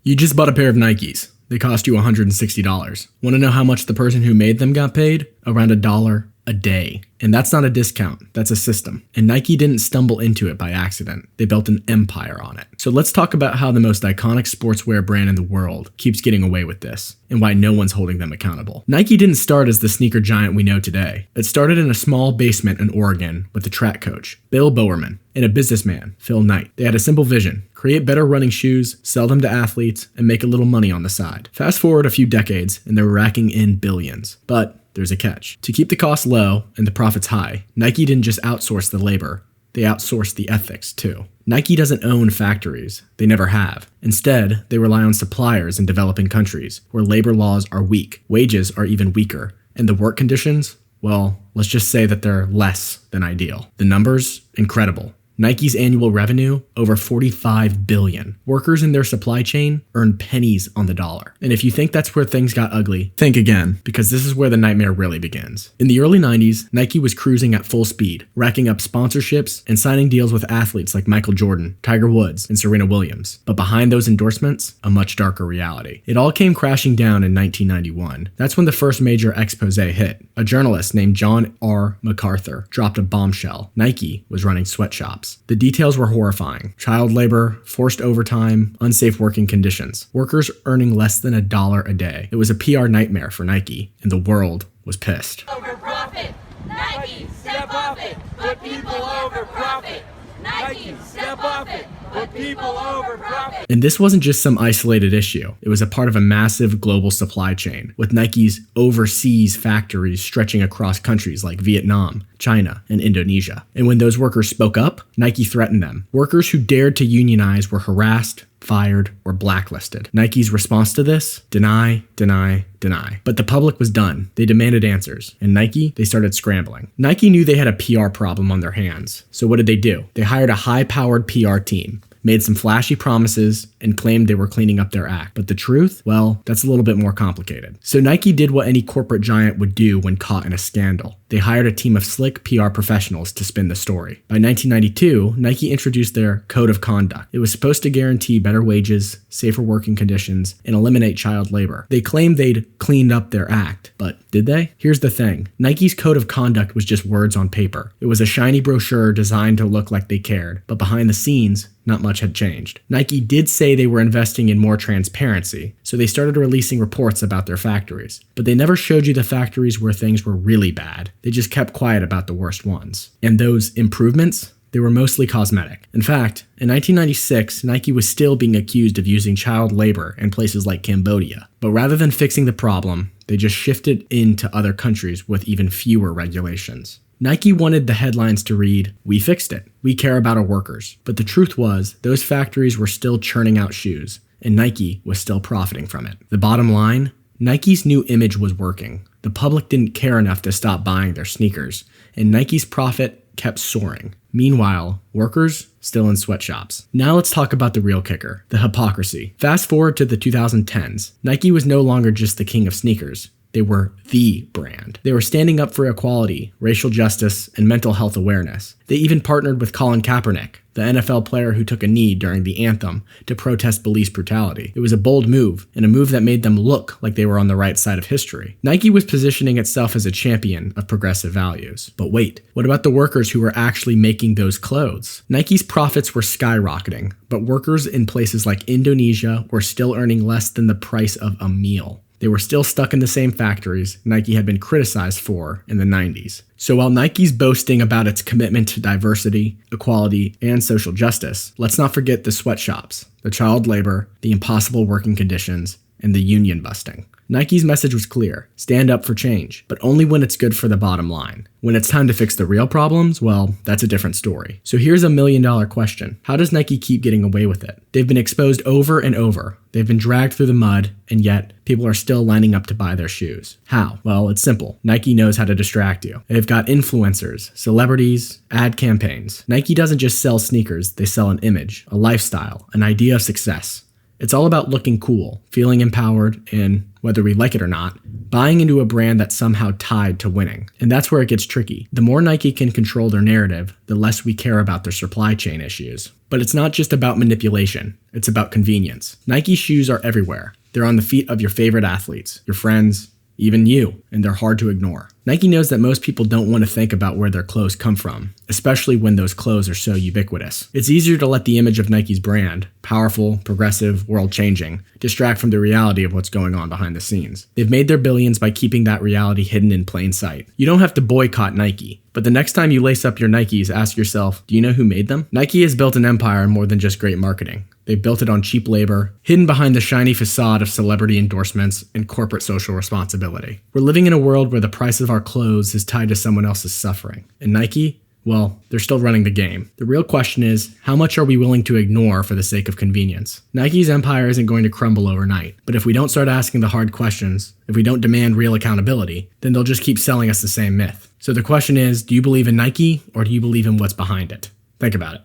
You just bought a pair of Nikes. They cost you $160. Want to know how much the person who made them got paid? Around $1 a day. And that's not a discount, that's a system. And Nike didn't stumble into it by accident. They built an empire on it. So let's talk about how the most iconic sportswear brand in the world keeps getting away with this, and why no one's holding them accountable. Nike didn't start as the sneaker giant we know today. It started in a small basement in Oregon with a track coach, Bill Bowerman, and a businessman, Phil Knight. They had a simple vision: create better running shoes, sell them to athletes, and make a little money on the side. Fast forward a few decades, and they're racking in billions. But there's a catch. To keep the costs low and the profits high, Nike didn't just outsource the labor, they outsourced the ethics too. Nike doesn't own factories, they never have. Instead, they rely on suppliers in developing countries where labor laws are weak, wages are even weaker, and the work conditions, well, let's just say that they're less than ideal. The numbers? Incredible. Nike's annual revenue, over $45 billion. Workers in their supply chain earn pennies on the dollar. And if you think that's where things got ugly, think again, because this is where the nightmare really begins. In the early 90s, Nike was cruising at full speed, racking up sponsorships and signing deals with athletes like Michael Jordan, Tiger Woods, and Serena Williams. But behind those endorsements, a much darker reality. It all came crashing down in 1991. That's when the first major expose hit. A journalist named John R. MacArthur dropped a bombshell. Nike was running sweatshops. The details were horrifying. Child labor, forced overtime, unsafe working conditions. Workers earning less than $1 a day. It was a PR nightmare for Nike, and the world was pissed. Over profit. Nike, step off it. Put people over profit. Nike, step off it. Put people over profit. And this wasn't just some isolated issue. It was a part of a massive global supply chain, with Nike's overseas factories stretching across countries like Vietnam, China, and Indonesia. And when those workers spoke up, Nike threatened them. Workers who dared to unionize were harassed, fired, or blacklisted. Nike's response to this? Deny, deny, deny. But the public was done. They demanded answers. And Nike, they started scrambling. Nike knew they had a PR problem on their hands. So what did they do? They hired a high-powered PR team, made some flashy promises, and claimed they were cleaning up their act. But the truth? Well, that's a little bit more complicated. So Nike did what any corporate giant would do when caught in a scandal. They hired a team of slick PR professionals to spin the story. By 1992, Nike introduced their Code of Conduct. It was supposed to guarantee better wages, safer working conditions, and eliminate child labor. They claimed they'd cleaned up their act, but did they? Here's the thing. Nike's Code of Conduct was just words on paper. It was a shiny brochure designed to look like they cared, but behind the scenes, not much had changed. Nike did say they were investing in more transparency, so they started releasing reports about their factories. But they never showed you the factories where things were really bad. They just kept quiet about the worst ones. And those improvements? They were mostly cosmetic. In fact, in 1996, Nike was still being accused of using child labor in places like Cambodia. But rather than fixing the problem, they just shifted into other countries with even fewer regulations. Nike wanted the headlines to read, "We fixed it. We care about our workers." But the truth was, those factories were still churning out shoes, and Nike was still profiting from it. The bottom line? Nike's new image was working. The public didn't care enough to stop buying their sneakers, and Nike's profit kept soaring. Meanwhile, workers still in sweatshops. Now let's talk about the real kicker, the hypocrisy. Fast forward to the 2010s. Nike was no longer just the king of sneakers. They were the brand. They were standing up for equality, racial justice, and mental health awareness. They even partnered with Colin Kaepernick, the NFL player who took a knee during the anthem to protest police brutality. It was a bold move, and a move that made them look like they were on the right side of history. Nike was positioning itself as a champion of progressive values. But wait, what about the workers who were actually making those clothes? Nike's profits were skyrocketing, but workers in places like Indonesia were still earning less than the price of a meal. They were still stuck in the same factories Nike had been criticized for in the 90s. So while Nike's boasting about its commitment to diversity, equality, and social justice, let's not forget the sweatshops, the child labor, the impossible working conditions, and the union busting. Nike's message was clear: stand up for change, but only when it's good for the bottom line. When it's time to fix the real problems, well, that's a different story. So here's a million-dollar question. How does Nike keep getting away with it? They've been exposed over and over. They've been dragged through the mud, and yet people are still lining up to buy their shoes. How? Well, it's simple. Nike knows how to distract you. They've got influencers, celebrities, ad campaigns. Nike doesn't just sell sneakers, they sell an image, a lifestyle, an idea of success. It's all about looking cool, feeling empowered, and, whether we like it or not, buying into a brand that's somehow tied to winning. And that's where it gets tricky. The more Nike can control their narrative, the less we care about their supply chain issues. But it's not just about manipulation, it's about convenience. Nike shoes are everywhere. They're on the feet of your favorite athletes, your friends, even you, and they're hard to ignore. Nike knows that most people don't want to think about where their clothes come from, especially when those clothes are so ubiquitous. It's easier to let the image of Nike's brand, powerful, progressive, world-changing, distract from the reality of what's going on behind the scenes. They've made their billions by keeping that reality hidden in plain sight. You don't have to boycott Nike, but the next time you lace up your Nikes, ask yourself, do you know who made them? Nike has built an empire on more than just great marketing. They built it on cheap labor, hidden behind the shiny facade of celebrity endorsements and corporate social responsibility. We're living in a world where the price of our clothes is tied to someone else's suffering. And Nike, well, they're still running the game. The real question is, how much are we willing to ignore for the sake of convenience? Nike's empire isn't going to crumble overnight, but if we don't start asking the hard questions, if we don't demand real accountability, then they'll just keep selling us the same myth. So the question is, do you believe in Nike or do you believe in what's behind it? Think about it.